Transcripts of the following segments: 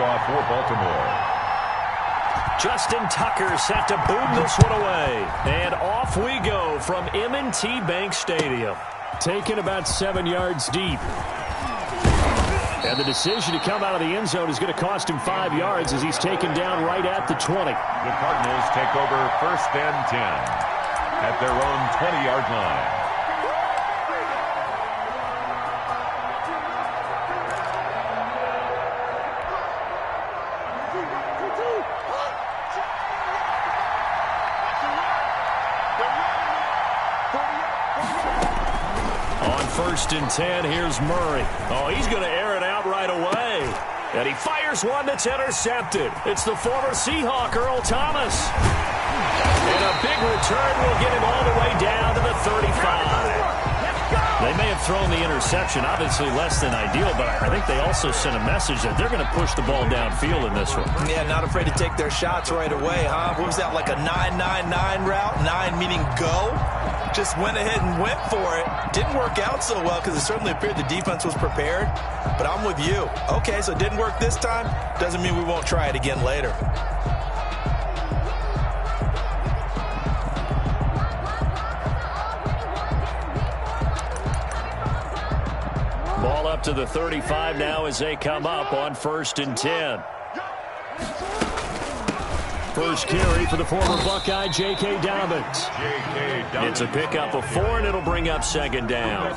kickoff for Baltimore. Justin Tucker set to boom this one away. And off we go from M&T Bank Stadium. Taken about 7 yards deep. And the decision to come out of the end zone is going to cost him 5 yards as he's taken down right at the 20. The Cardinals take over 1st and 10 at their own 20-yard line. On 1st and 10, here's Murray. Oh, he's going to air it out right away. And he fires one that's intercepted. It's the former Seahawk, Earl Thomas. And a big return will get him all the way down to the 35. They may have thrown the interception, obviously less than ideal, but I think they also sent a message that they're going to push the ball downfield in this one. Yeah, not afraid to take their shots right away, huh? What was that, like a 9-9-9 route? 9 meaning go? Just went ahead and went for it. Didn't work out so well because it certainly appeared the defense was prepared. But I'm with you. Okay, so it didn't work this time. Doesn't mean we won't try it again later. Ball up to the 35 now as they come up on 1st and 10. First carry for the former Buckeye, J.K. Dobbins. It's a pickup of 4, and it'll bring up 2nd down.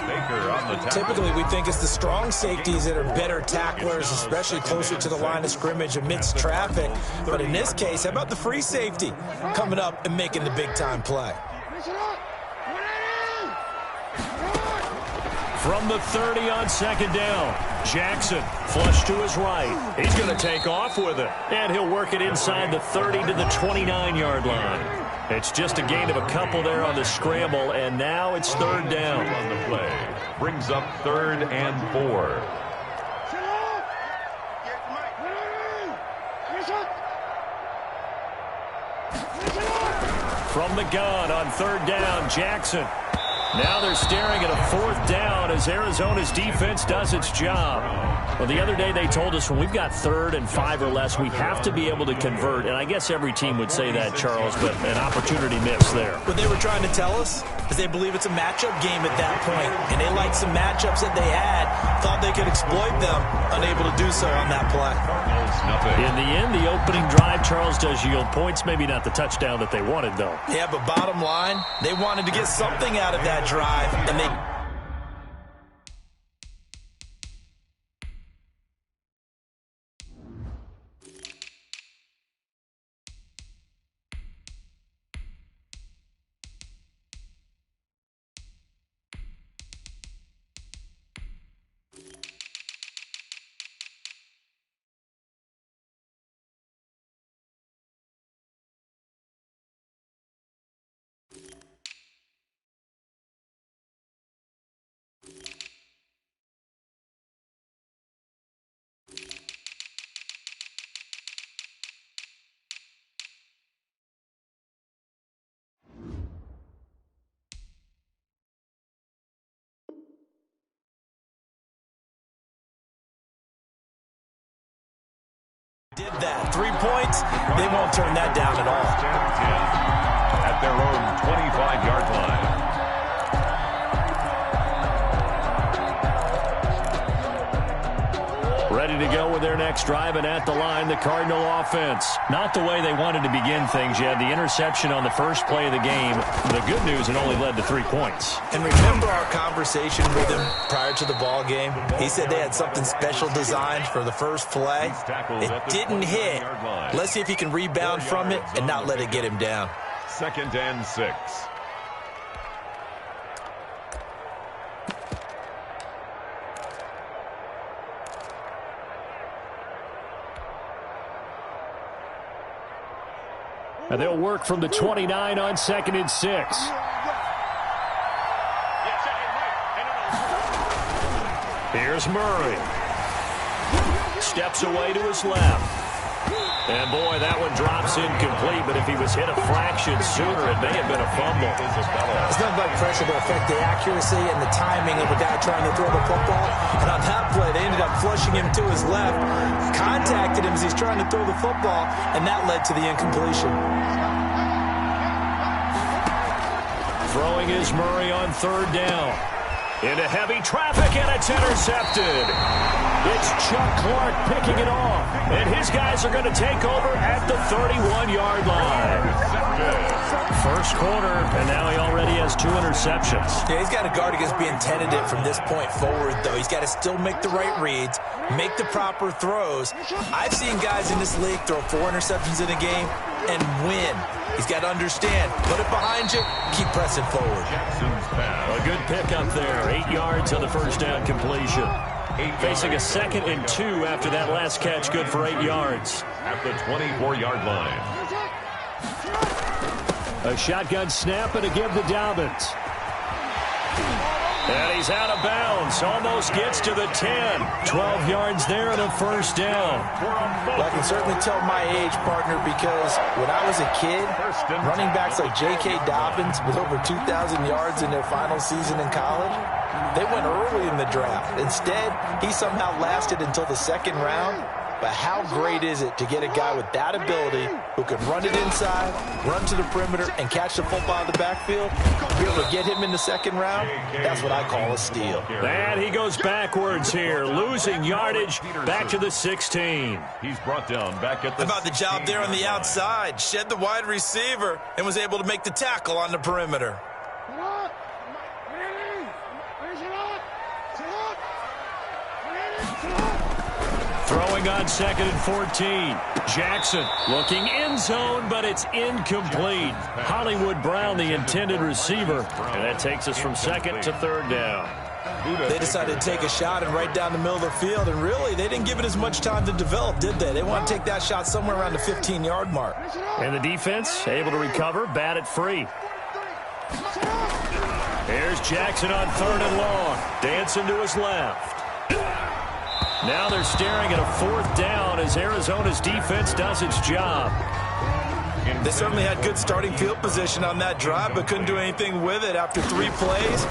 Typically, we think it's the strong safeties that are better tacklers, especially closer to the line of scrimmage amidst traffic. But in this case, how about the free safety coming up and making the big-time play? From the 30 on 2nd down, Jackson flush to his right. He's going to take off with it, and he'll work it inside the 30 to the 29-yard line. It's just a gain of a couple there on the scramble, and now it's 3rd down. On the play, brings up 3rd and 4. From the gun on 3rd down, Jackson. Now they're staring at a 4th down as Arizona's defense does its job. Well, the other day they told us when we've got 3rd and 5 or less, we have to be able to convert. And I guess every team would say that, Charles, but an opportunity missed there. What they were trying to tell us is they believe it's a matchup game at that point. And they liked some matchups that they had, thought they could exploit them, unable to do so on that play. In the end, the opening drive, Charles, does yield points. Maybe not the touchdown that they wanted, though. Yeah, but bottom line, they wanted to get something out of that drive, and they... did that. 3 points, they won't turn that down at all. At their own 25-yard line. Ready to go with their next drive, and at the line, the Cardinal offense. Not the way they wanted to begin things. You had the interception on the first play of the game. The good news, it only led to 3 points. And remember our conversation with him prior to the ball game? He said they had something special designed for the first play. It didn't hit. Let's see if he can rebound from it and not let it get him down. 2nd and 6. And they'll work from the 29 on 2nd and 6. Here's Murray. Steps away to his left. And, boy, that one drops incomplete, but if he was hit a fraction sooner, it may have been a fumble. It's nothing but pressure to affect the accuracy and the timing of a guy trying to throw the football. And on that play, they ended up flushing him to his left, contacted him as he's trying to throw the football, and that led to the incompletion. Throwing is Murray on third down. Into heavy traffic, and it's intercepted. It's Chuck Clark picking it off. And his guys are going to take over at the 31-yard line. First quarter, and now he already has 2 interceptions. Yeah, he's got to guard against being tentative from this point forward, though. He's got to still make the right reads, make the proper throws. I've seen guys in this league throw 4 interceptions in a game and win. He's got to understand, put it behind you, keep pressing forward. A good pickup there, 8 yards on the first down completion. Facing a 2nd and 2 after that last catch, good for 8 yards. At the 24-yard line. A shotgun snap and a give to Dobbins. And he's out of bounds. Almost gets to the 10. 12 yards there and a first down. Well, I can certainly tell my age, partner, because when I was a kid, running backs like J.K. Dobbins with over 2,000 yards in their final season in college, they went early in the draft. Instead, he somehow lasted until the 2nd round. But how great is it to get a guy with that ability who can run it inside, run to the perimeter, and catch the football in the backfield? To be able to get him in the 2nd round, that's what I call a steal. And he goes backwards here, losing yardage back to the 16. He's brought down back at the How about the job there on the outside? Shed the wide receiver and was able to make the tackle on the perimeter. Throwing on 2nd and 14. Jackson looking end zone, but it's incomplete. Hollywood Brown, the intended receiver. And that takes us from 2nd to 3rd down. They decided to take a shot and right down the middle of the field, and really, they didn't give it as much time to develop, did they? They want to take that shot somewhere around the 15-yard mark. And the defense able to recover, bat it free. Here's Jackson on 3rd and long. Dancing to his left. Now they're staring at a 4th down as Arizona's defense does its job. They certainly had good starting field position on that drive, but couldn't do anything with it after 3 plays.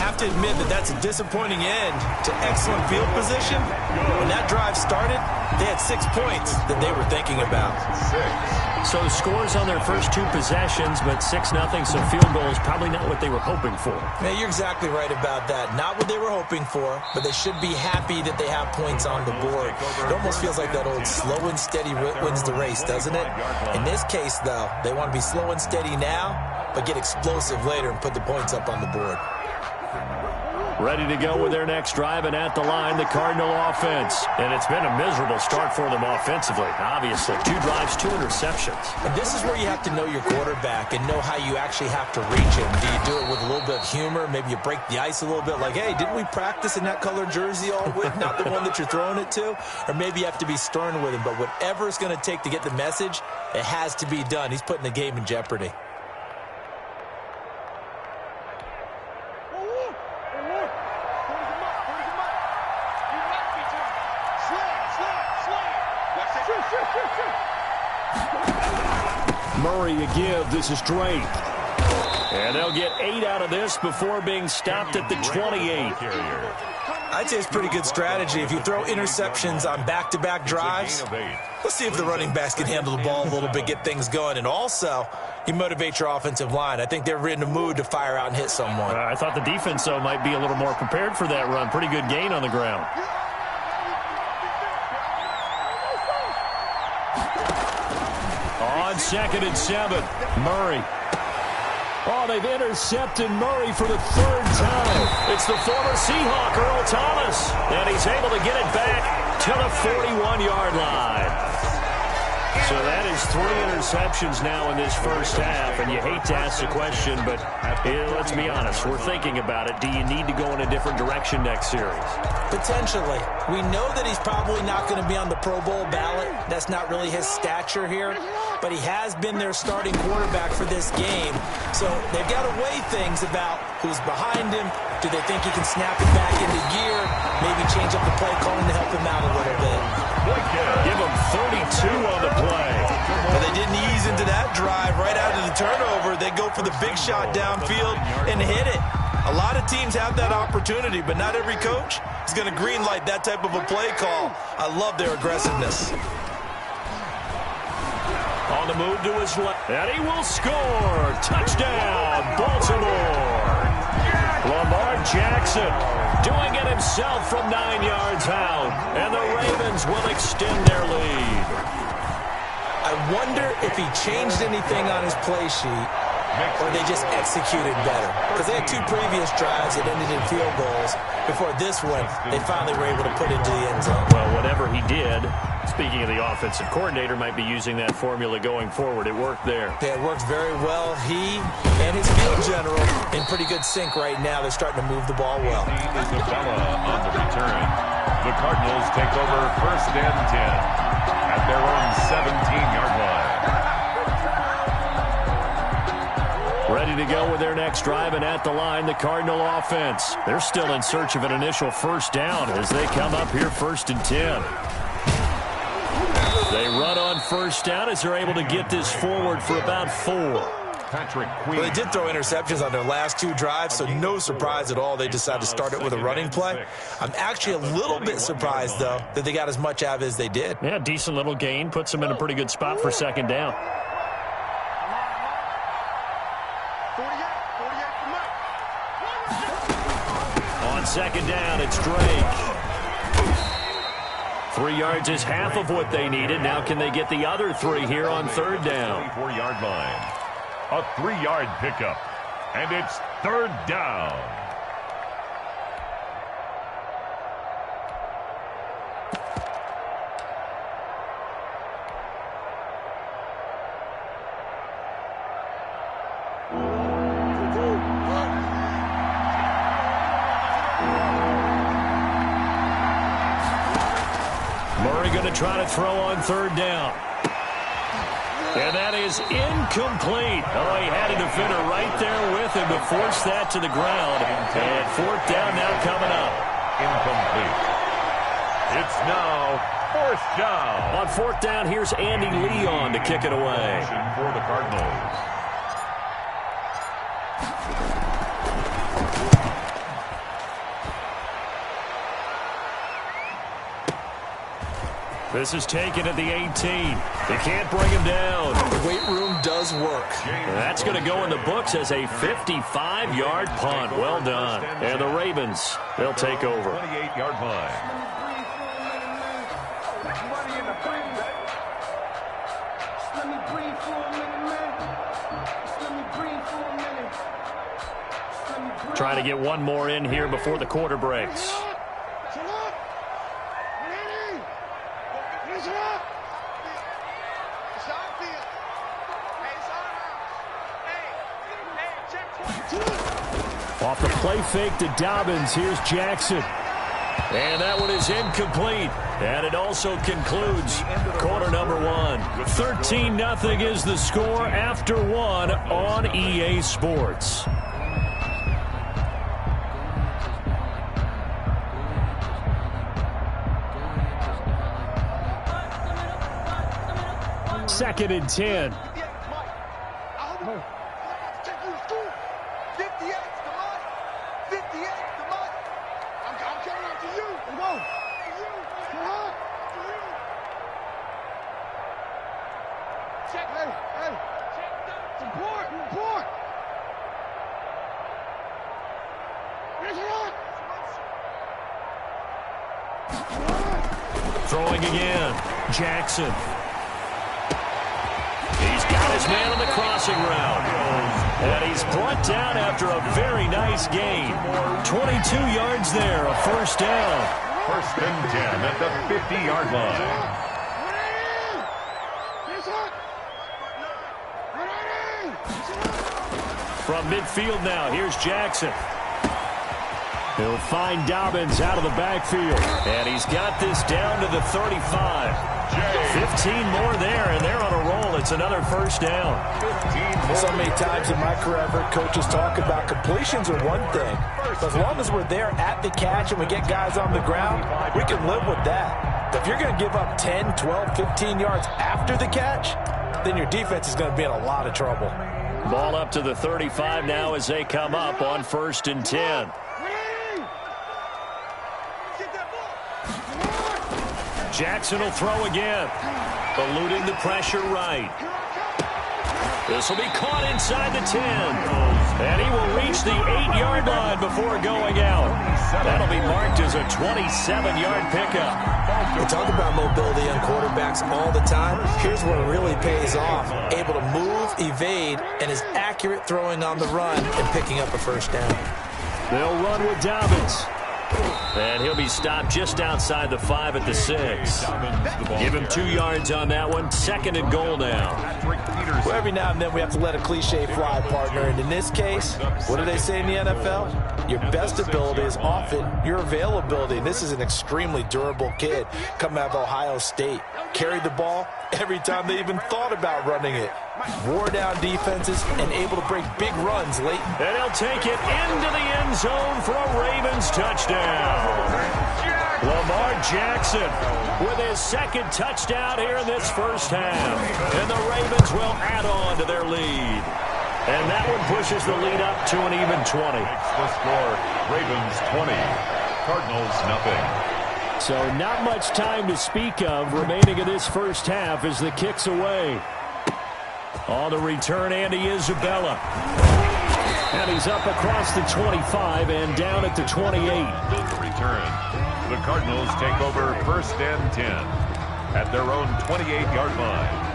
Have to admit that that's a disappointing end to excellent field position. When that drive started, they had 6 points that they were thinking about. So scores on their first 2 possessions, but 6-0, so field goal is probably not what they were hoping for. Yeah, you're exactly right about that. Not what they were hoping for, but they should be happy that they have points on the board. It almost feels like that old slow and steady wins the race, doesn't it? In this case, though, they want to be slow and steady now, but get explosive later and put the points up on the board. Ready to go with their next drive, and at the line, the Cardinal offense. And it's been a miserable start for them offensively, obviously. 2 drives, 2 interceptions. And this is where you have to know your quarterback and know how you actually have to reach him. Do you do it with a little bit of humor? Maybe you break the ice a little bit, like, hey, didn't we practice in that color jersey all week, not the one that you're throwing it to? Or maybe you have to be stern with him. But whatever it's going to take to get the message, it has to be done. He's putting the game in jeopardy. Murray a give. This is Drake. And they'll get 8 out of this before being stopped at the 28. I'd say it's pretty good strategy. If you throw interceptions on back-to-back drives, let's see if the running backs can handle the ball a little bit, get things going. And also, you motivate your offensive line. I think they're in the mood to fire out and hit someone. I thought the defense, though, might be a little more prepared for that run. Pretty good gain on the ground. On 2nd and 7, Murray. Oh, they've intercepted Murray for the 3rd time. It's the former Seahawk, Earl Thomas. And he's able to get it back to the 41-yard line. So that is 3 interceptions now in this first half, and you hate to ask the question, but let's be honest, we're thinking about it. Do you need to go in a different direction next series? Potentially. We know that he's probably not going to be on the Pro Bowl ballot. That's not really his stature here, but he has been their starting quarterback for this game. So they've got to weigh things about who's behind him. Do they think he can snap it back into gear? Maybe change up the play calling to help him out a little bit. Give him 32 on the play. go for the big shot downfield and hit it. A lot of teams have that opportunity, but not every coach is going to greenlight that type of a play call. I love their aggressiveness. On the move to his left, and he will score. Touchdown, Baltimore. Lamar Jackson doing it himself from 9 yards out, and the Ravens will extend their lead. I wonder if he changed anything on his play sheet or they just executed better. Because they had 2 previous drives that ended in field goals. Before this one, they finally were able to put into the end zone. Well, whatever he did, speaking of the offensive coordinator, might be using that formula going forward. It worked there. Yeah, it worked very well. He and his field general in pretty good sync right now. They're starting to move the ball well. Isabella on the return. The Cardinals take over 1st and 10 at their own 17-yard line. Ready to go with their next drive, and at the line, the Cardinal offense. They're still in search of an initial first down as they come up here 1st and 10. They run on first down as they're able to get this forward for about 4. Patrick Queen. Well, they did throw interceptions on their last 2 drives, so no surprise at all they decided to start it with a running play. I'm actually a little bit surprised, though, that they got as much out of it as they did. Yeah, decent little gain. Puts them in a pretty good spot for 2nd down. On 2nd down, it's Drake. 3 yards is half of what they needed. Now can they get the other 3 here on 3rd down? 24-yard line. A 3-yard pickup. And it's 3rd down. Murray going to try to throw on 3rd down. And that is incomplete. Oh, he had a defender right there with him to force that to the ground. And 4th down now coming up. Incomplete. It's now 4th down. On 4th down, here's Andy Leon to kick it away. For the Cardinals. This is taken at the 18. They can't bring him down. The weight room does work. And that's going to go in the books as a 55-yard punt. Well done. And the Ravens, they'll take over. 28-yard line. Trying to get one more in here before the quarter breaks. Off the play fake to Dobbins, here's Jackson. And that one is incomplete. And it also concludes quarter number 1. 13-0 is the score after 1 on EA Sports. Second and 10. Throwing again. Jackson. He's got his man on the crossing route. And he's brought down after a very nice gain. 22 yards there, a 1st down. 1st and 10 at the 50-yard line. From midfield now, here's Jackson. He'll find Dobbins out of the backfield. And he's got this down to the 35. 15 more there, and they're on a roll. It's another 1st down. So many times in my career, I've heard coaches talk about completions are one thing. But as long as we're there at the catch and we get guys on the ground, we can live with that. But if you're going to give up 10, 12, 15 yards after the catch, then your defense is going to be in a lot of trouble. Ball up to the 35 now as they come up on 1st and 10. Jackson will throw again. Eluding the pressure right. This will be caught inside the 10. And he will reach the 8-yard line before going out. That'll be marked as a 27-yard pickup. We talk about mobility on quarterbacks all the time. Here's where it really pays off. Able to move, evade, and is accurate throwing on the run and picking up a first down. They'll run with Dobbins. And he'll be stopped just outside the 5 at the 6. Give him 2 yards on that one. 2nd and goal now. Well, every now and then we have to let a cliche fly, partner. And in this case, what do they say in the NFL? Your best ability is often your availability. And this is an extremely durable kid coming out of Ohio State. Carried the ball every time they even thought about running it. Wore down defenses and able to break big runs late. And he'll take it into the end zone for a Ravens touchdown. Lamar Jackson with his 2nd touchdown here in this first half. And the Ravens will add on to their lead. And that one pushes the lead up to an even 20. The score, Ravens 20, Cardinals nothing. So not much time to speak of remaining in this first half as the kick's away. On the return, Andy Isabella. And he's up across the 25 and down at the 28. The return. The Cardinals take over 1st and 10 at their own 28-yard line.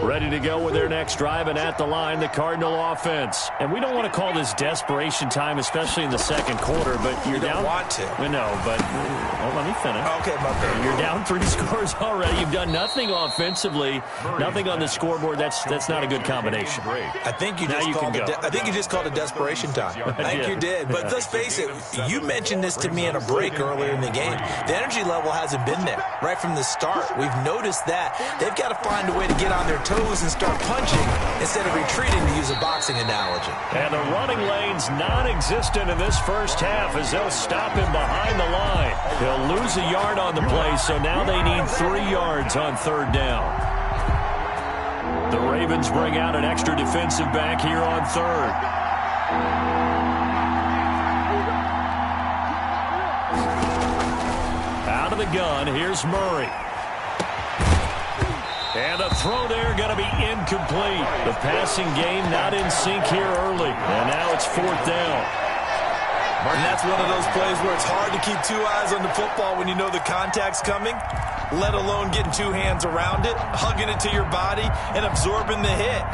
Ready to go with their next drive, and at the line, the Cardinal offense. And we don't want to call this desperation time, especially in the 2nd quarter, but you're down. You don't want to. We know, but let me finish. Okay, my bad. You're down 3 scores already. You've done nothing offensively, nothing on the scoreboard. That's not a good combination. I think you just called it desperation time. I think you did. But let's face it, you mentioned this to me in a break earlier in the game. The energy level hasn't been there right from the start. We've noticed that. They've got to find a way to get on their toes and start punching instead of retreating, to use a boxing analogy. And the running lane's non-existent in this first half as they'll stop him behind the line. He'll lose a yard on the play, so now they need 3 yards on 3rd down. The Ravens bring out an extra defensive back here on 3rd. Out of the gun, here's Murray. And a throw there going to be incomplete. The passing game not in sync here early. And now it's 4th down. And that's one of those plays where it's hard to keep 2 eyes on the football when you know the contact's coming, let alone getting 2 hands around it, hugging it to your body, and absorbing the hit.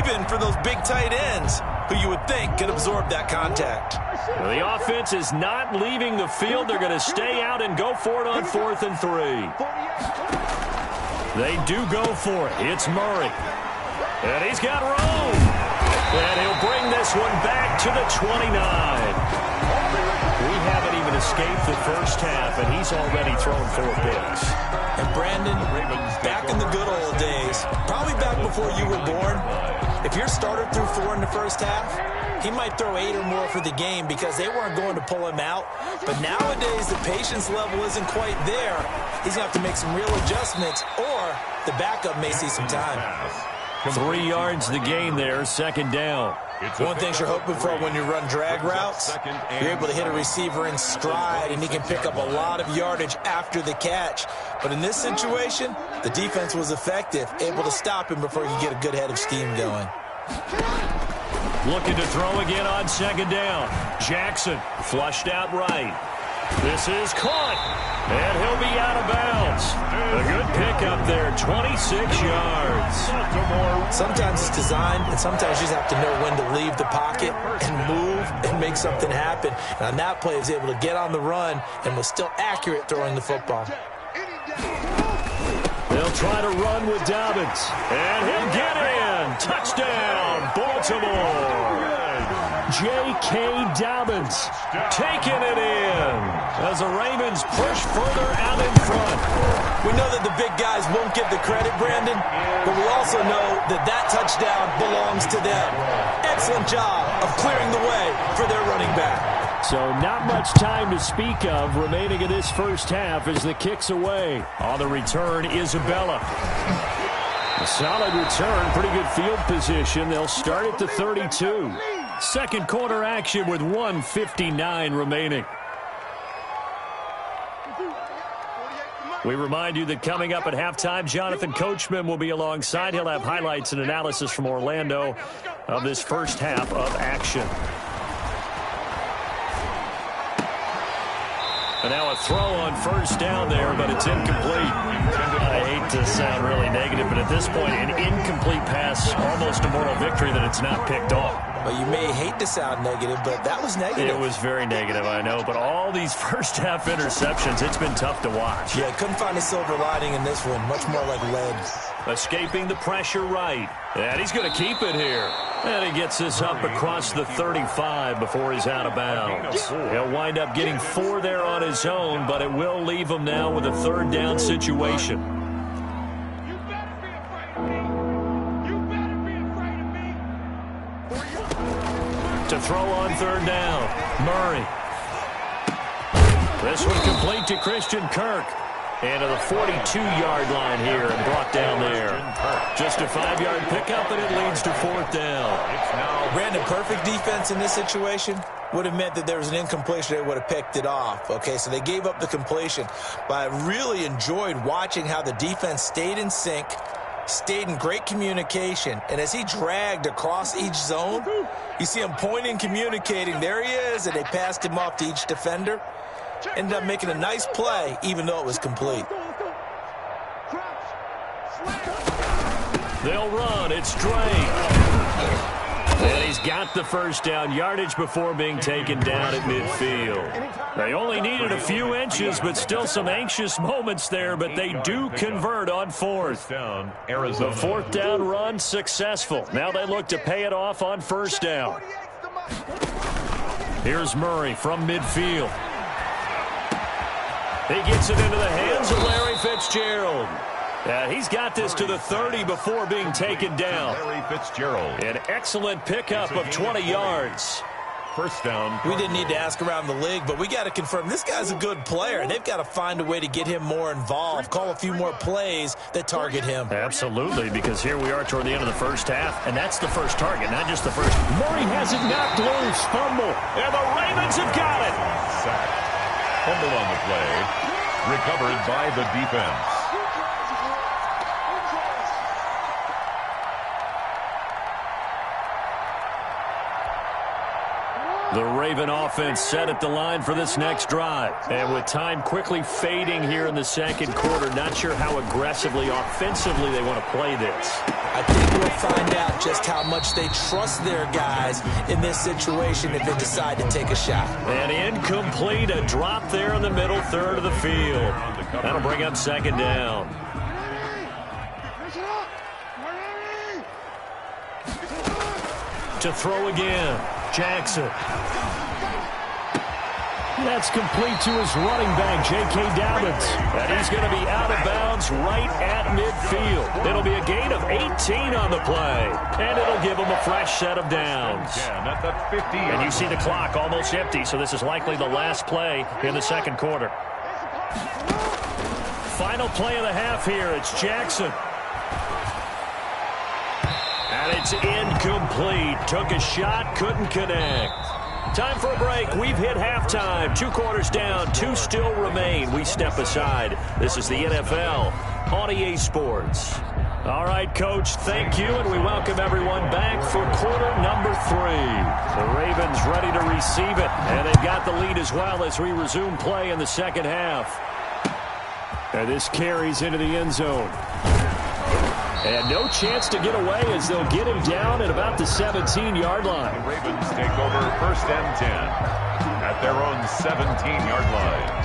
Even for those big tight ends who you would think could absorb that contact. Well, the offense is not leaving the field. They're going to stay out and go for it on 4th and 3. They do go for it. It's Murray. And he's got room. And he'll bring this one back to the 29. We haven't even escaped the first half, and he's already thrown 4 picks. And Brandon, back in the good old days, probably back before you were born, if your starter threw 4 in the first half, he might throw 8 or more for the game because they weren't going to pull him out. But nowadays, the patience level isn't quite there. He's going to have to make some real adjustments, or the backup may see some time. 3 yards the gain there, 2nd down. One thing you're hoping for when you run drag routes, you're able to hit a receiver in stride, and he can pick up a lot of yardage after the catch. But in this situation, the defense was effective, able to stop him before he could get a good head of steam going. Looking to throw again on 2nd down. Jackson flushed out right. This is caught, and he'll be out of bounds. A good pickup there, 26 yards. Sometimes it's designed, and sometimes you just have to know when to leave the pocket and move and make something happen. And on that play, he was able to get on the run and was still accurate throwing the football. They'll try to run with Dobbins, and he'll get in. Touchdown, Baltimore. J.K. Dobbins taking it in as the Ravens push further out in front. We know that the big guys won't get the credit, Brandon, but we also know that that touchdown belongs to them. Excellent job of clearing the way for their running back. So not much time to speak of remaining in this first half as the kick's away. On the return, Isabella. A solid return, pretty good field position. They'll start at the 32. Second quarter action with 1:59 remaining. We remind you that coming up at halftime, Jonathan Coachman will be alongside. He'll have highlights and analysis from Orlando of this first half of action. And now a throw on first down there, but it's incomplete. I hate to sound really negative, but at this point, an incomplete pass, almost a moral victory that it's not picked off. Well, you may hate to sound negative, but that was negative. It was very negative, I know, but all these first-half interceptions, it's been tough to watch. Yeah, couldn't find a silver lining in this one. Much more like lead. Escaping the pressure right. And he's going to keep it here. And he gets this up across the 35 before he's out of bounds. He'll wind up getting 4 there on his own, but it will leave him now with a third down situation. To throw on third down, Murray. This one complete to Christian Kirk. And to the 42-yard line here and brought down there. Just a 5-yard pickup, and it leads to fourth down. Brandon, perfect defense in this situation would have meant that there was an incompletion. They would have picked it off. Okay, so they gave up the completion. But I really enjoyed watching how the defense stayed in sync, stayed in great communication. And as he dragged across each zone, you see him pointing, communicating. There he is, and they passed him off to each defender. Ended up making a nice play, even though it was complete. They'll run. It's Drake. And he's got the first down yardage before being taken down at midfield. They only needed a few inches, but still some anxious moments there, but they do convert on fourth. The fourth down run successful. Now they look to pay it off on first down. Here's Murray from midfield. He gets it into the hands of Larry Fitzgerald. He's got this to the 30 before being taken down. Larry Fitzgerald. An excellent pickup of 20 yards. First down. We didn't need to ask around the league, but we got to confirm this guy's a good player. They've got to find a way to get him more involved, call a few more plays that target him. Absolutely, because here we are toward the end of the first half, and that's the first target, not just the first. Murray has it knocked loose. Fumble. And the Ravens have got it. Sack. Fumble on the play. Recovered by the defense. The Raven offense set at the line for this next drive. And with time quickly fading here in the second quarter, not sure how aggressively, offensively they want to play this. I think we'll find out just how much they trust their guys in this situation if they decide to take a shot. And incomplete, a drop there in the middle third of the field. That'll bring up second down. To throw again, Jackson. That's complete to his running back, J.K. Dobbins. And he's going to be out of bounds right at midfield. It'll be a gain of 18 on the play. And it'll give him a fresh set of downs. At the 50. And you see the clock almost empty, so this is likely the last play in the second quarter. Final play of the half here. It's Jackson. And it's incomplete. Took a shot, couldn't connect. Time for a break. We've hit halftime. 2 quarters down, 2 still remain. We step aside. This is the NFL on EA Sports. All right, Coach, thank you, and we welcome everyone back for quarter number 3. The Ravens ready to receive it, and they've got the lead as well as we resume play in the second half. And this carries into the end zone. And no chance to get away as they'll get him down at about the 17-yard line. The Ravens take over first and 10 at their own 17-yard line.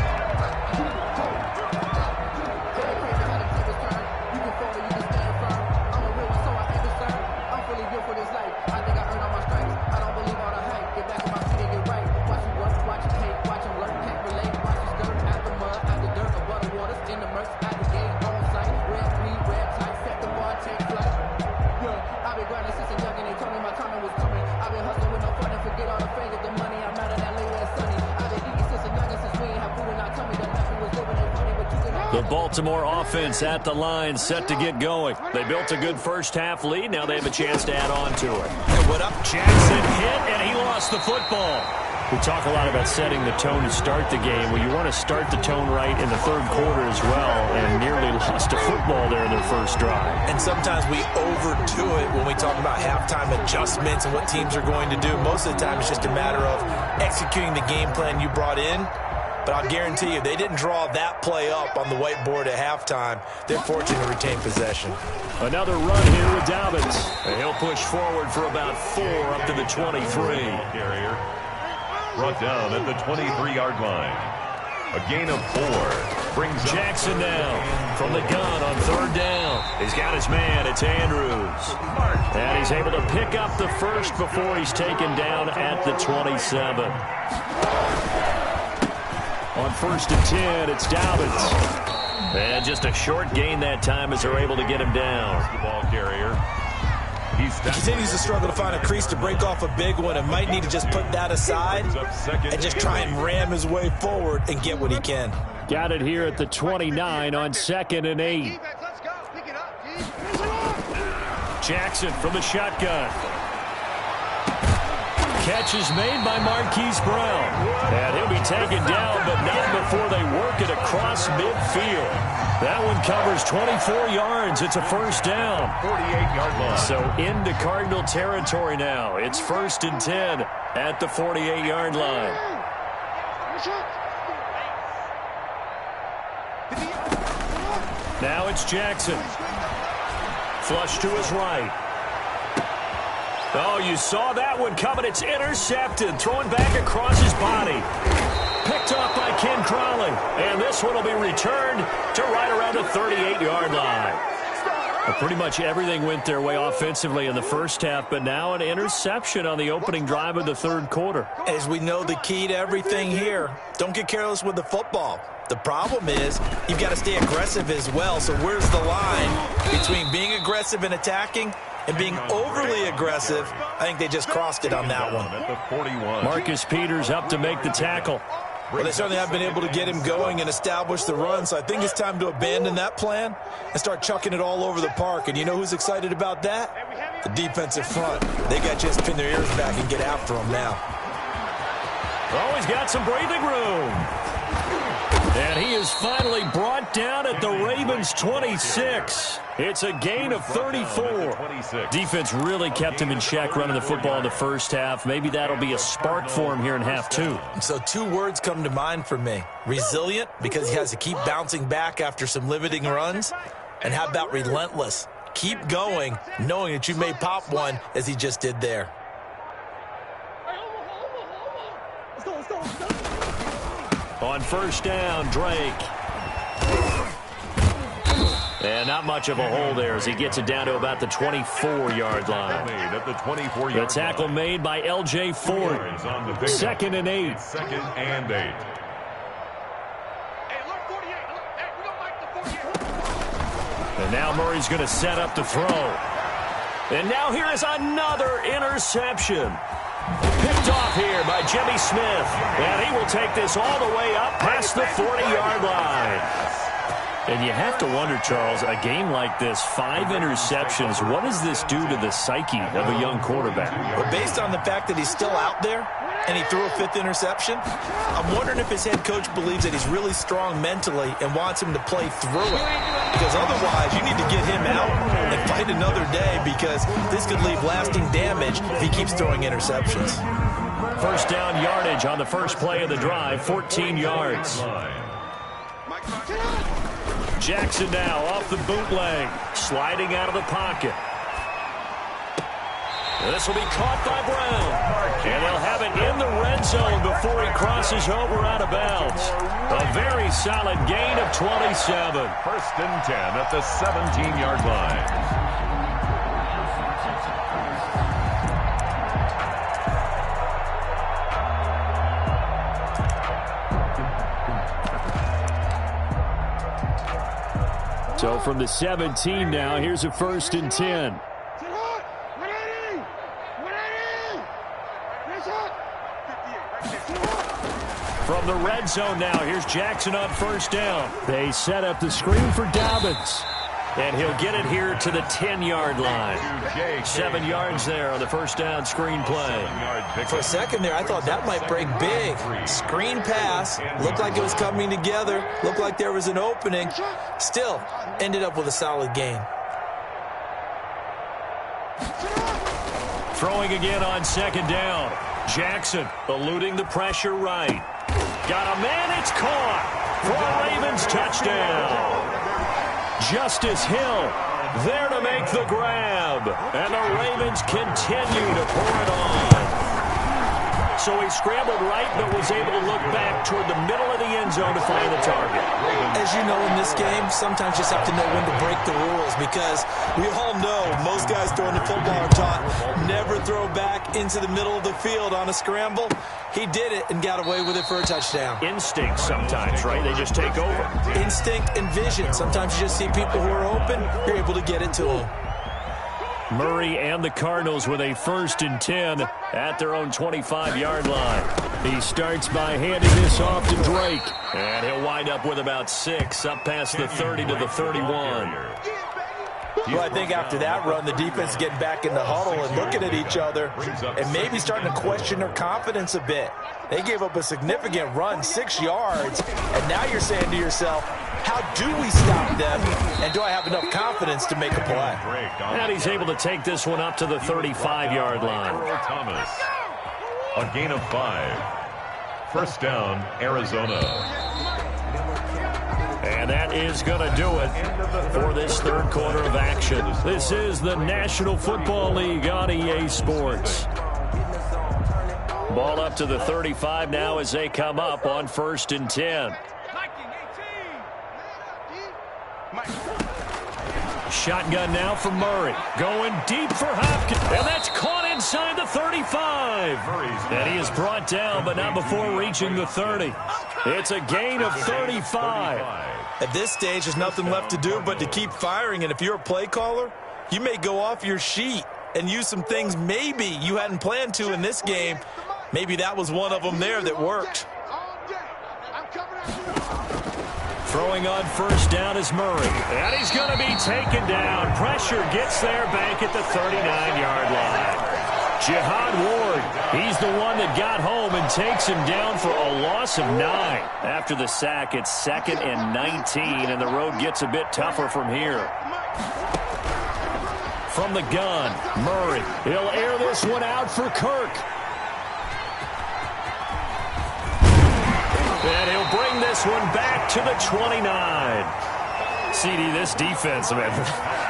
The Baltimore offense at the line, set to get going. They built a good first-half lead. Now they have a chance to add on to it. Hey, what up? Jackson hit, and he lost the football. We talk a lot about setting the tone to start the game. Well, you want to start the tone right in the third quarter as well, and nearly lost a football there in their first drive. And sometimes we overdo it when we talk about halftime adjustments and what teams are going to do. Most of the time, it's just a matter of executing the game plan you brought in. But I'll guarantee you, they didn't draw that play up on the whiteboard at halftime. They're fortunate to retain possession. Another run here with Dobbins. And he'll push forward for about 4 up to the 23. Carrier brought down at the 23-yard line. A gain of 4 brings Jackson down from the gun on third down. He's got his man. It's Andrews. And he's able to pick up the first before he's taken down at the 27. On 1st and 10, it's Dobbins. And just a short gain that time as they're able to get him down. the ball carrier. He continues to struggle to find a crease to break off a big one and might need to just put that aside and just try and ram his way forward and get what he can. Got it here at the 29 on 2nd and 8. Jackson from the shotgun. Catch is made by Marquise Brown. And he'll be taken down, but not before they work it across midfield. That one covers 24 yards. It's a first down. 48-yard line. So into Cardinal territory now. It's 1st and 10 at the 48-yard line. Now it's Jackson. Flush to his right. Oh, you saw that one coming. It's intercepted. Throwing back across his body. Picked off by Ken Crowley. And this one will be returned to right around the 38-yard line. Well, pretty much everything went their way offensively in the first half, but now an interception on the opening drive of the third quarter. As we know, the key to everything here, don't get careless with the football. The problem is you've got to stay aggressive as well. So where's the line between being aggressive and attacking and being overly aggressive? I think they just crossed it on that one. At the 41. Marcus Peters up to make the tackle. Well, they certainly have been able to get him going and establish the run, so I think it's time to abandon that plan and start chucking it all over the park. And you know who's excited about that? The defensive front. They got to just pin their ears back and get after him now. Oh, he's got some breathing room. And he is finally brought down at the Ravens' 26. It's a gain of 34. Defense really kept him in check running the football in the first half. Maybe that'll be a spark for him here in half 2. So 2 words come to mind for me. Resilient, because he has to keep bouncing back after some limiting runs. And how about relentless? Keep going, knowing that you may pop one as he just did there. On first down, Drake. And not much of a hole there as he gets it down to about the 24-yard line. At the 24-yard The tackle made by L.J. Ford. 2nd and 8. 2nd and 8. And now Murray's going to set up the throw. And now here is another interception. Picked off here by Jimmy Smith. And he will take this all the way up past the 40-yard line. And you have to wonder, Charles, a game like this, 5 interceptions, what does this do to the psyche of a young quarterback? Well, based on the fact that he's still out there and he threw a 5th interception, I'm wondering if his head coach believes that he's really strong mentally and wants him to play through it. Because otherwise, you need to get him out and fight another day, because this could leave lasting damage if he keeps throwing interceptions. First down yardage on the first play of the drive, 14 yards. Jackson now off the bootleg, sliding out of the pocket. This will be caught by Brown. And they'll have it in the red zone before he crosses over out of bounds. A very solid gain of 27. 1st and 10 at the 17-yard line. So from the 17 now, here's a 1st and 10. From From the red zone now, here's Jackson on first down. They set up the screen for Dobbins. And he'll get it here to the 10-yard line. 7 yards there on the first down screen play. For a second there, I thought that might break big. Screen pass. Looked like it was coming together. Looked like there was an opening. Still, ended up with a solid gain. Throwing again on second down. Jackson eluding the pressure right. Got a man, it's caught for a Ravens touchdown. Justice Hill there to make the grab. And the Ravens continue to pour it on. So he scrambled right but was able to look back toward the middle of the end zone to find the target. As you know, in this game, sometimes you just have to know when to break the rules because we all know most guys throwing the football are taught never throw back into the middle of the field on a scramble. He did it and got away with it for a touchdown. Instinct sometimes, right? They just take over. Instinct and vision. Sometimes you just see people who are open, you're able to get it to them. Murray and the Cardinals with a 1st and 10 at their own 25-yard line. He starts by handing this off to Drake. And he'll wind up with about 6 up past the 30 to the 31. Well, I think after that run, the defense is getting back in the huddle and looking at each other and maybe starting to question their confidence a bit. They gave up a significant run, 6 yards, and now you're saying to yourself, how do we stop them, and do I have enough confidence to make a play? And he's able to take this one up to the 35-yard line. Thomas, a gain of 5. First down, Arizona. And that is going to do it for this third quarter of action. This is the National Football League on EA Sports. Ball up to the 35 now as they come up on 1st and 10. Shotgun now for Murray. Going deep for Hopkins. And that's caught inside the 35. And he is brought down, but not before reaching the 30. It's a gain of 35. At this stage, there's nothing left to do but to keep firing. And if you're a play caller, you may go off your sheet and use some things maybe you hadn't planned to in this game. Maybe that was one of them there that worked. Throwing on first down is Murray. And he's going to be taken down. Pressure gets there back at the 39-yard line. Jihad Ward, he's the one that got home and takes him down for a loss of 9. After the sack, it's 2nd and 19, and the road gets a bit tougher from here. From the gun, Murray. He'll air this one out for Kirk. And he'll bring this one back to the 29. CD, this defense, man,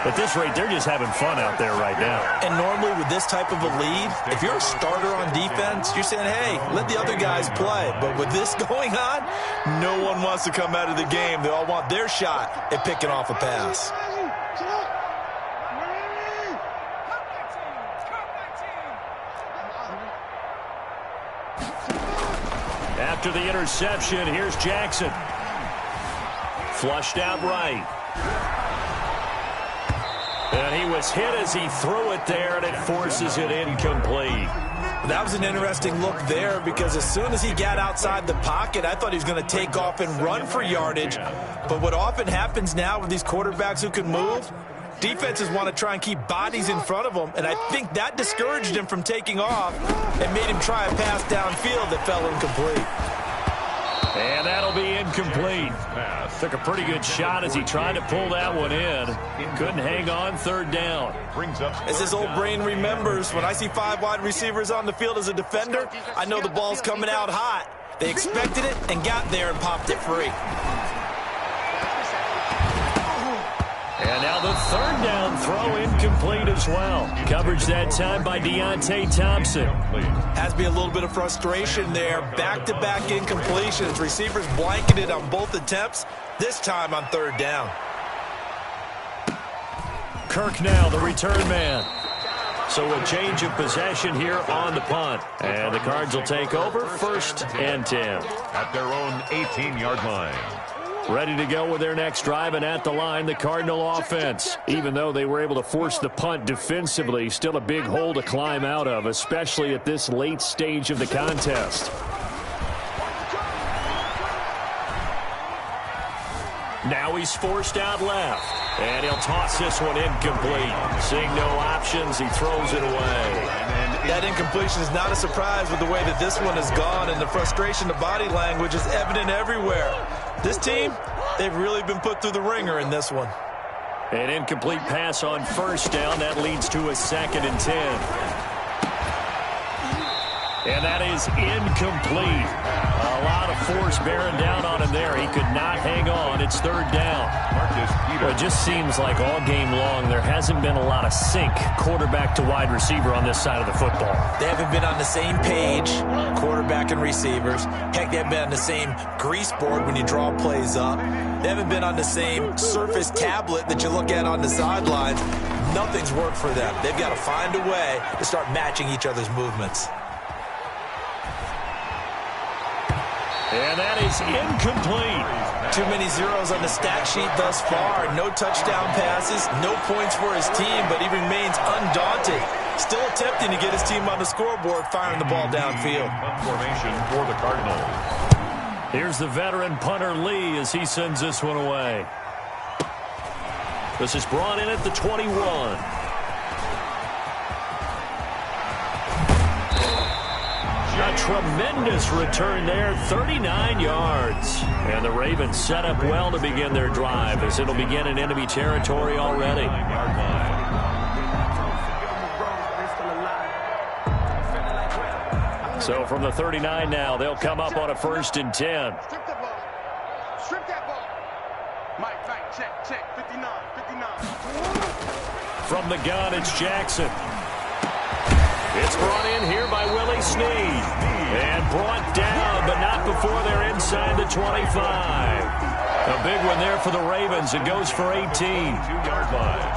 at this rate, they're just having fun out there right now. And normally with this type of a lead, if you're a starter on defense, you're saying, hey, let the other guys play. But with this going on, no one wants to come out of the game. They all want their shot at picking off a pass. After the interception, here's Jackson. Flushed out right. And he was hit as he threw it there, and it forces it incomplete. That was an interesting look there because as soon as he got outside the pocket, I thought he was going to take off and run for yardage. But what often happens now with these quarterbacks who can move, defenses want to try and keep bodies in front of them, and I think that discouraged him from taking off and made him try a pass downfield that fell incomplete. And that'll be incomplete. Took a pretty good shot as he tried to pull that one in. Couldn't hang on, 3rd down. As his old brain remembers, when I see 5 wide receivers on the field as a defender, I know the ball's coming out hot. They expected it and got there and popped it free. And now the 3rd down throw incomplete as well. Coverage that time by Deontay Thompson. Has to be a little bit of frustration there. Back-to-back incompletions. Receivers blanketed on both attempts, this time on 3rd down. Kirk now, the return man. So a change of possession here on the punt. And the Cards will take over 1st and 10. At their own 18-yard line. Ready to go with their next drive, and at the line, the Cardinal offense. Even though they were able to force the punt defensively, still a big hole to climb out of, especially at this late stage of the contest. So he's forced out left. And he'll toss this one incomplete. Seeing no options, he throws it away. That incompletion is not a surprise with the way that this one has gone, and the frustration, the body language is evident everywhere. This team, they've really been put through the ringer in this one. An incomplete pass on first down. That leads to a 2nd and 10. And that is incomplete. A lot of force bearing down on him there. He could not hang on. It's 3rd down. Well, it just seems like all game long there hasn't been a lot of sync quarterback to wide receiver on this side of the football. They haven't been on the same page, quarterback and receivers. Heck, they haven't been on the same grease board when you draw plays up. They haven't been on the same Surface tablet that you look at on the sidelines. Nothing's worked for them. They've got to find a way to start matching each other's movements. And that is incomplete. Too many zeros on the stat sheet thus far. No touchdown passes, no points for his team, but he remains undaunted. Still attempting to get his team on the scoreboard, firing the ball downfield. Formation for the Cardinals. Here's the veteran punter Lee as he sends this one away. This is brought in at the 21. A tremendous return there, 39 yards. And the Ravens set up well to begin their drive as it'll begin in enemy territory already. So from the 39 now, they'll come up on a 1st and 10. Strip that ball. Strip that ball. Mike, check. 59. From the gun, it's Jackson. It's brought in here by Willie Snead. And brought down, but not before they're inside the 25. A big one there for the Ravens. It goes for 18. 2-yard line.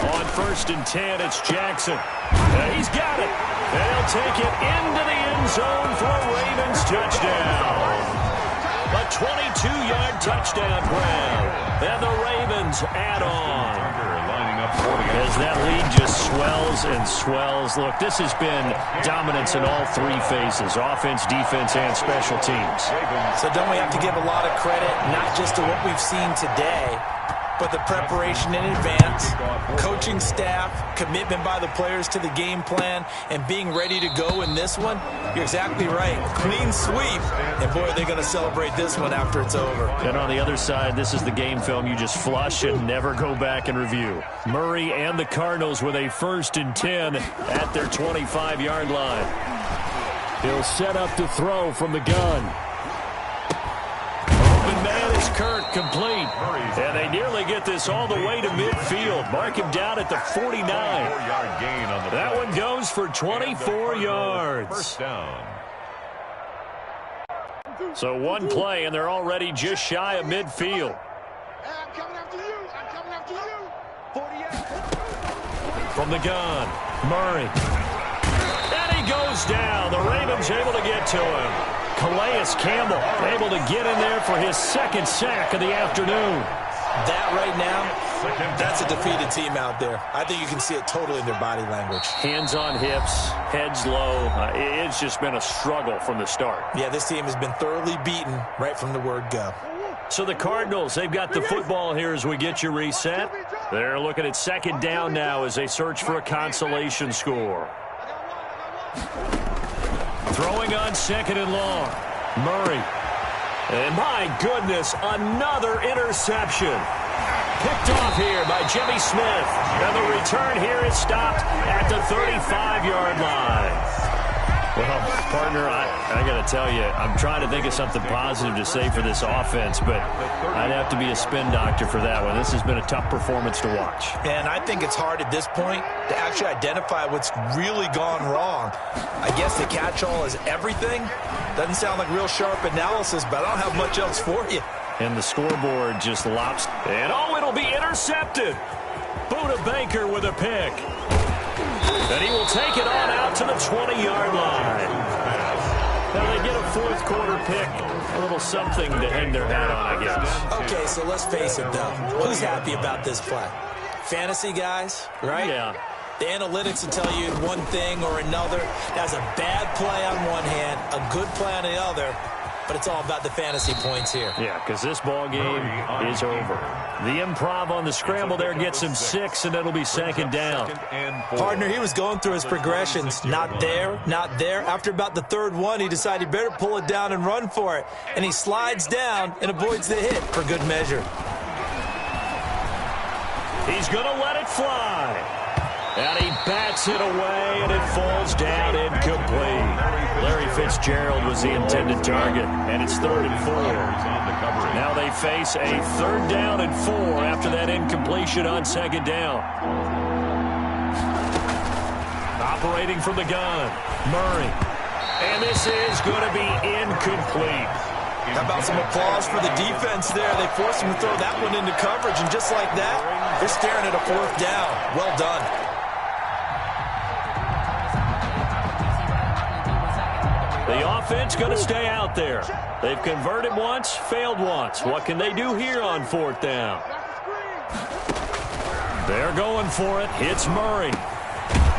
On 1st and 10, it's Jackson. He's got it. And he'll take it into the end zone for a Ravens touchdown. A 22-yard touchdown grab. And the Ravens add on. As that lead just swells and swells. Look, this has been dominance in all 3 phases, offense, defense, and special teams. So don't we have to give a lot of credit, not just to what we've seen today, but the preparation in advance, coaching staff, commitment by the players to the game plan, and being ready to go in this one? You're exactly right. Clean sweep, and boy, are they going to celebrate this one after it's over. And on the other side, this is the game film you just flush and never go back and review. Murray and the Cardinals with a 1st and 10 at their 25-yard line. He'll set up to throw from the gun. Open man is Kirk, complete. And they nearly get this all the way to midfield. Mark him down at the 49. That one goes for 24 yards. First down. So one play, and they're already just shy of midfield. I'm coming after you. 48. From the gun, Murray. And he goes down. The Ravens able to get to him. Calais Campbell able to get in there for his 2nd sack of the afternoon. That right now, that's a defeated team out there. I think you can see it totally in their body language. Hands on hips, heads low. It's just been a struggle from the start. Yeah, this team has been thoroughly beaten right from the word go. So the Cardinals, they've got the football here as we get you reset. They're looking at 2nd down now as they search for a consolation score. Throwing on 2nd and long. Murray. And my goodness, another interception. Picked off here by Jimmy Smith. And the return here is stopped at the 35-yard line. Well, partner, I got to tell you, I'm trying to think of something positive to say for this offense, but I'd have to be a spin doctor for that one. This has been a tough performance to watch. And I think it's hard at this point to actually identify what's really gone wrong. I guess the catch-all is everything. Doesn't sound like real sharp analysis, but I don't have much else for you. And the scoreboard just lops. And it'll be intercepted. Buda Baker with a pick. And he will take it on out to the 20-yard line. Now they get a 4th quarter pick. A little something to hang their hat on, I guess. Okay, so let's face it, though. Who's happy about this play? Fantasy guys, right? Yeah. The analytics will tell you one thing or another. That's a bad play on one hand, a good play on the other. But it's all about the fantasy points here. Yeah, because this ball game is over. The improv on the scramble there gets him 6, and it'll be second down. Partner, he was going through his progressions. Not there, not there. After about the third one, he decided he better pull it down and run for it. And he slides down and avoids the hit for good measure. He's going to let it fly. And he bats it away, and it falls down incomplete. Larry Fitzgerald was the intended target, and it's 3rd and 4. Now they face a 3rd down and 4 after that incompletion on 2nd down. Operating from the gun, Murray. And this is going to be incomplete. How about some applause for the defense there? They forced him to throw that one into coverage, and just like that, they're staring at a 4th down. Well done. The offense going to stay out there. They've converted once, failed once. What can they do here on 4th down? They're going for it. It's Murray.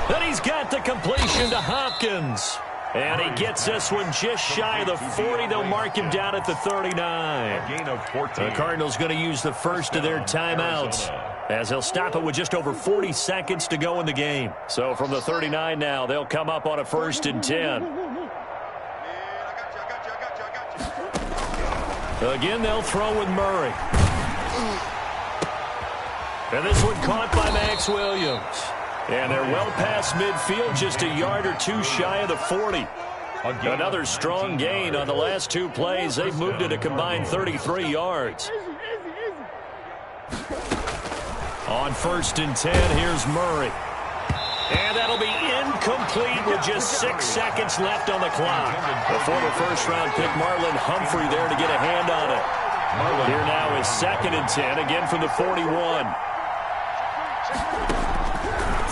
And he's got the completion to Hopkins. And he gets this one just shy of the 40. They'll mark him down at the 39. Gain of 14. The Cardinals going to use the first of their timeouts, as they'll stop it with just over 40 seconds to go in the game. So from the 39 now, they'll come up on a 1st and 10. Again, they'll throw with Murray. And this one caught by Max Williams. And they're well past midfield, just a yard or 2 shy of the 40. Another strong gain on the last 2 plays. They've moved it a combined 33 yards. On 1st and 10, here's Murray. And that'll be incomplete with just 6 seconds left on the clock. The former first-round pick Marlon Humphrey there to get a hand on it. Here now is 2nd and 10, again from the 41.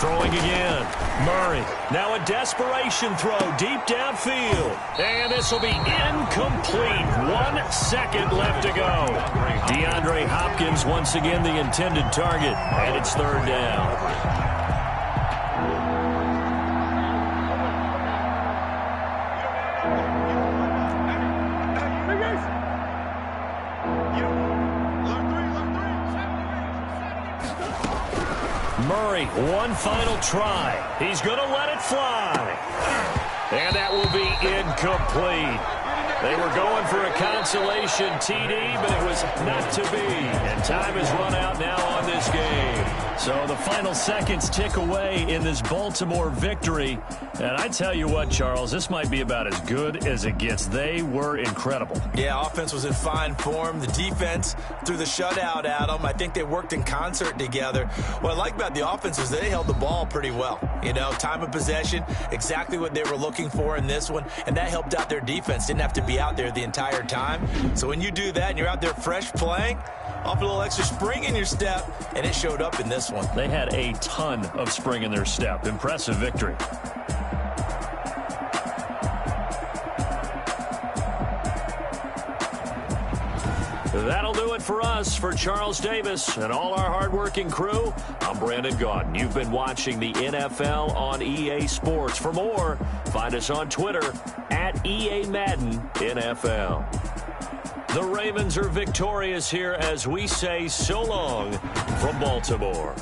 Throwing again. Murray. Now a desperation throw deep downfield. And this will be incomplete. 1 second left to go. DeAndre Hopkins once again the intended target. And it's 3rd down. Murray, one final try. He's going to let it fly. And that will be incomplete. They were going for a consolation TD, but it was not to be. And time has run out now on this game. So the final seconds tick away in this Baltimore victory. And I tell you what, Charles, this might be about as good as it gets. They were incredible. Yeah, offense was in fine form. The defense threw the shutout at them. I think they worked in concert together. What I like about the offense is they held the ball pretty well. You know, time of possession, exactly what they were looking for in this one. And that helped out their defense. Didn't have to be out there the entire time. So when you do that and you're out there fresh playing, off a little extra spring in your step, and it showed up in this one. They had a ton of spring in their step. Impressive victory. That'll do it for us. For Charles Davis and all our hardworking crew, I'm Brandon Gaudin. You've been watching the NFL on EA Sports. For more, find us on Twitter at EA Madden NFL. The Ravens are victorious here as we say so long from Baltimore.